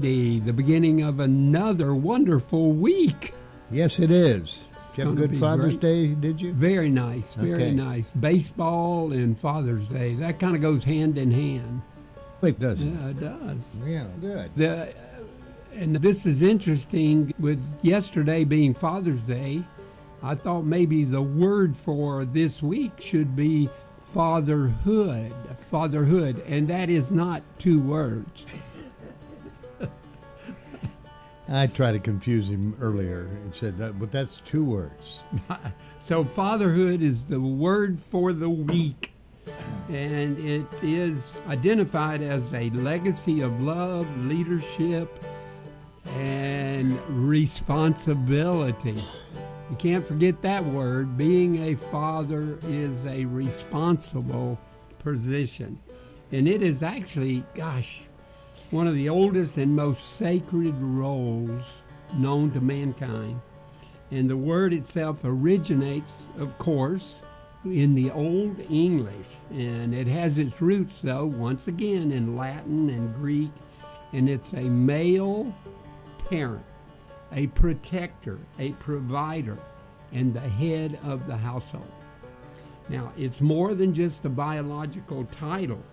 Friday, the beginning of another wonderful week. Yes, it is. Did you have a good Father's Day, did you? Very nice, very nice. Baseball and Father's Day, that kind of goes hand in hand. It does. Yeah, it does. Yeah, good. And this is interesting, with yesterday being Father's Day, I thought maybe the word for this week should be fatherhood, and that is not two words. I tried to confuse him earlier and said that, but that's two words. So fatherhood is the word for the week, and it is identified as a legacy of love, leadership, and responsibility. You can't forget that word. Being a father is a responsible position. And it is actually, one of the oldest and most sacred roles known to mankind. And the word itself originates, of course, in the Old English. And it has its roots, though, once again, in Latin and Greek. And it's a male parent, a protector, a provider, and the head of the household. Now, it's more than just a biological title.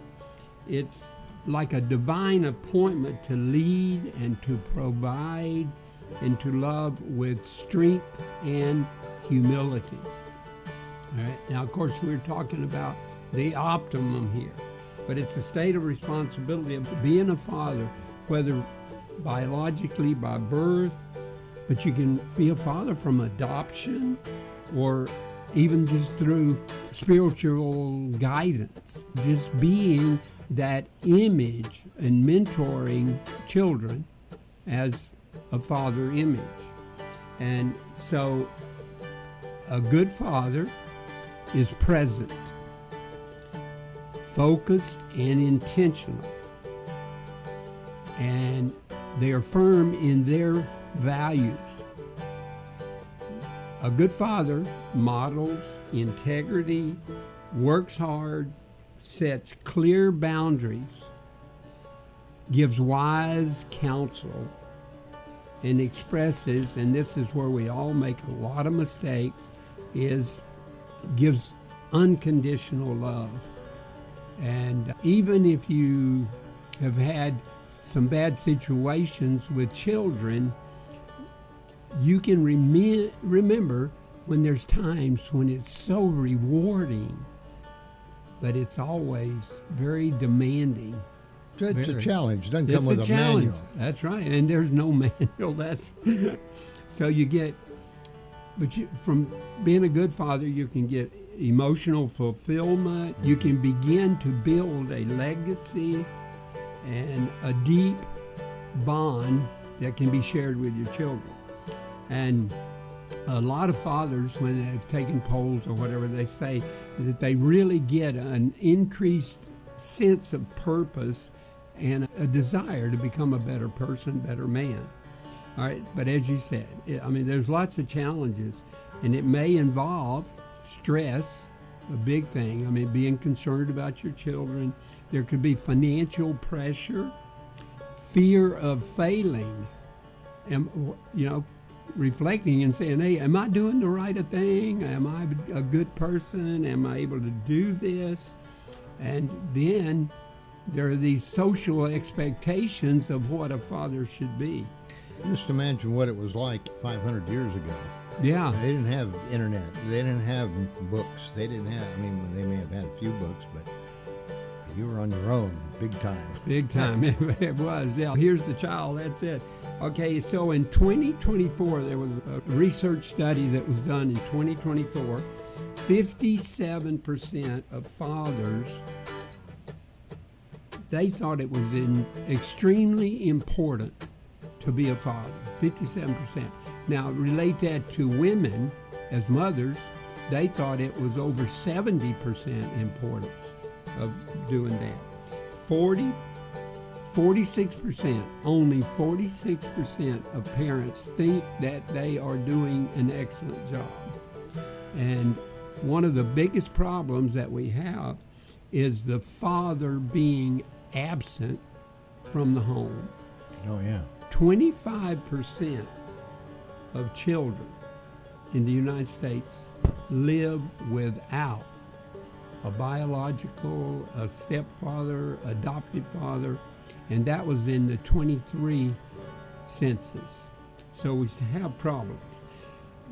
It's like a divine appointment to lead and to provide and to love with strength and humility. All right. Now, of course, we're talking about the optimum here, but it's a state of responsibility of being a father, whether biologically by birth, but you can be a father from adoption or even just through spiritual guidance, just being that image and mentoring children as a father image. And so a good father is present, focused, and intentional. And they are firm in their values. A good father models integrity, works hard, sets clear boundaries, gives wise counsel, and expresses, and this is where we all make a lot of mistakes, gives unconditional love. And even if you have had some bad situations with children, you can remember when there's times when it's so rewarding, but it's always very demanding. It's a challenge. It doesn't come with a manual. That's right, and there's no manual. So you get, from being a good father, you can get emotional fulfillment. You can begin to build a legacy and a deep bond that can be shared with your children. And a lot of fathers, when they've taken polls or whatever, they say that they really get an increased sense of purpose and a desire to become a better person, better man. All right, but as you said, there's lots of challenges, and it may involve stress, a big thing. Being concerned about your children. There could be financial pressure, fear of failing, and reflecting and saying, hey, am I doing the right thing? Am I a good person? Am I able to do this? And then there are these social expectations of what a father should be. Just imagine what it was like 500 years ago. Yeah. They didn't have internet. They didn't have books. They didn't have, they may have had a few books, but you were on your own, big time. Big time, it was. Yeah. Here's the child, that's it. Okay, so in 2024, there was a research study that was done in 2024. 57% of fathers, they thought it was extremely important to be a father, 57%. Now, relate that to women as mothers, they thought it was over 70% important of doing that. 46%, only 46% of parents think that they are doing an excellent job. And one of the biggest problems that we have is the father being absent from the home. Oh, yeah. 25% of children in the United States live without a biological, a stepfather, adoptive father, and that was in the 23 census. So we have problems.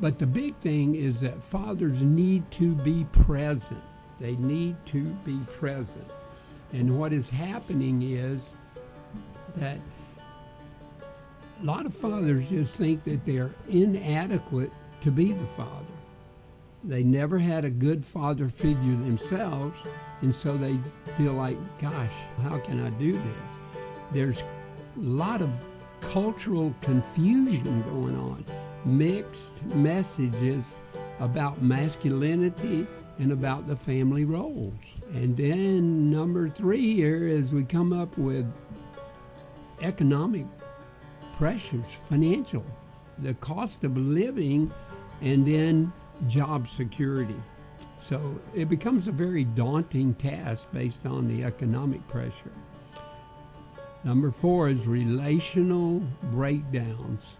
But the big thing is that fathers need to be present. They need to be present. And what is happening is that a lot of fathers just think that they're inadequate to be the father. They never had a good father figure themselves, and so they feel like, gosh, how can I do this? There's a lot of cultural confusion going on, mixed messages about masculinity and about the family roles. And then number 3 here is we come up with economic pressures, financial, the cost of living, and then job security. So it becomes a very daunting task based on the economic pressure. Number 4 is relational breakdowns,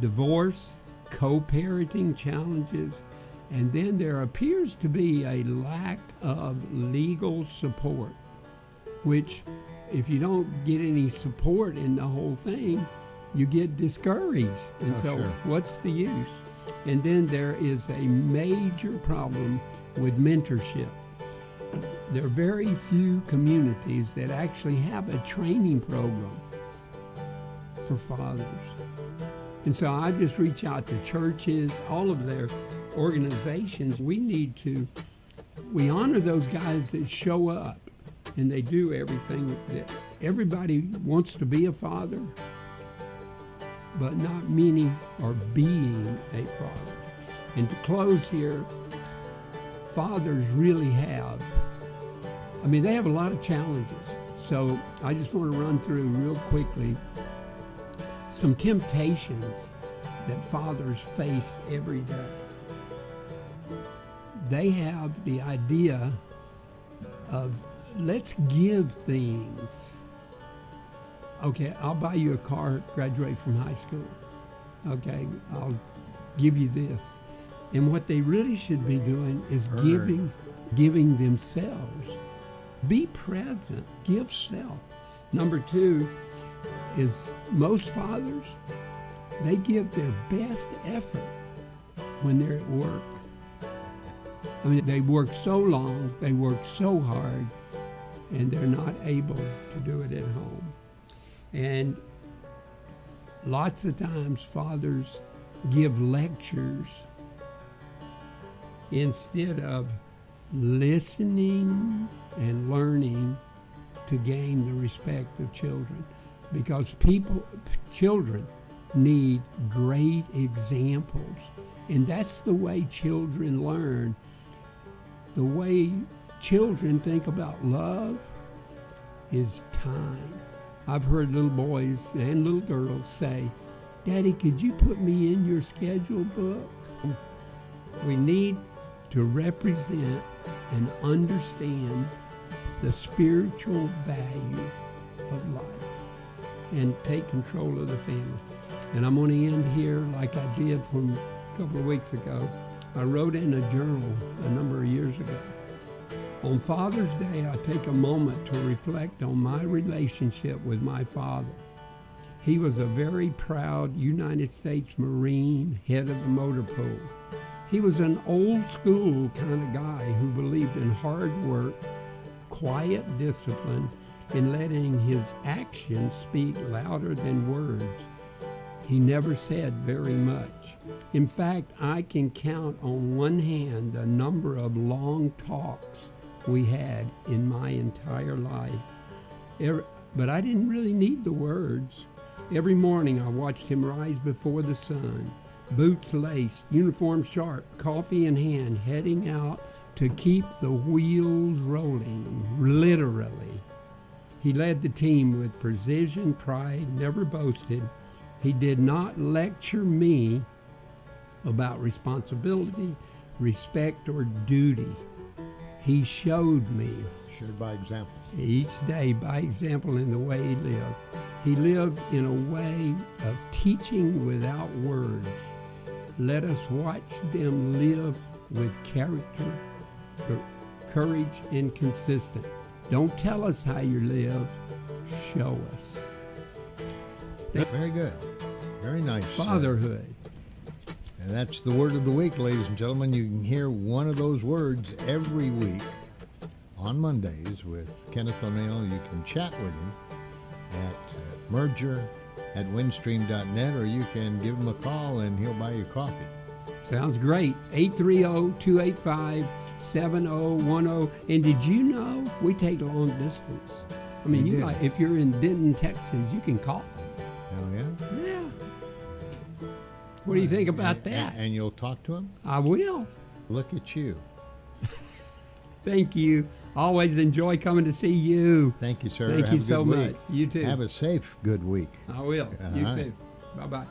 divorce, co-parenting challenges, and then there appears to be a lack of legal support, which if you don't get any support in the whole thing, you get discouraged. And so what's the use? And then there is a major problem with mentorship. There are very few communities that actually have a training program for fathers. And so I just reach out to churches, all of their organizations. We honor those guys that show up and they do everything. That everybody wants to be a father, but not meaning or being a father. And to close here, fathers really they have a lot of challenges. So I just want to run through real quickly some temptations that fathers face every day. They have the idea of, let's give things. Okay, I'll buy you a car, graduate from high school. Okay, I'll give you this. And what they really should be doing is giving themselves. Be present, give self. Number 2 is most fathers, they give their best effort when they're at work. They work so long, they work so hard, and they're not able to do it at home. And lots of times fathers give lectures instead of listening and learning to gain the respect of children, because children need great examples, and that's the way children learn. The way children think about love is time. I've heard little boys and little girls say, "Daddy, could you put me in your schedule book?" We need to represent and understand the spiritual value of life and take control of the family. And I'm going to end here like I did from a couple of weeks ago. I wrote in a journal a number of years ago. On Father's Day, I take a moment to reflect on my relationship with my father. He was a very proud United States Marine, head of the motor pool. He was an old school kind of guy who believed in hard work, quiet discipline, and letting his actions speak louder than words. He never said very much. In fact, I can count on one hand the number of long talks we had in my entire life. But I didn't really need the words. Every morning I watched him rise before the sun, boots laced, uniform sharp, coffee in hand, heading out to keep the wheels rolling, literally. He led the team with precision, pride, never boasted. He did not lecture me about responsibility, respect, or duty. He showed me. Showed by example. Each day by example in the way he lived. He lived in a way of teaching without words. Let us watch them live with character, courage, and consistent. Don't tell us how you live, show us. Very good. Very nice. Fatherhood. And that's the word of the week, ladies and gentlemen. You can hear one of those words every week on Mondays with Kenneth O'Neal. You can chat with him at merger@windstream.net, or you can give him a call and he'll buy you coffee. Sounds great. 830-285-7010. And did you know we take long distance? I mean, We do. if you're in Denton, Texas, you can call. Oh, yeah? Yeah. What do you think about that? And you'll talk to him? I will. Look at you. Thank you. Always enjoy coming to see you. Thank you, sir. Thank Have you a good so week. much. You too. Have a safe, good week. I will. You All right. too. Bye-bye.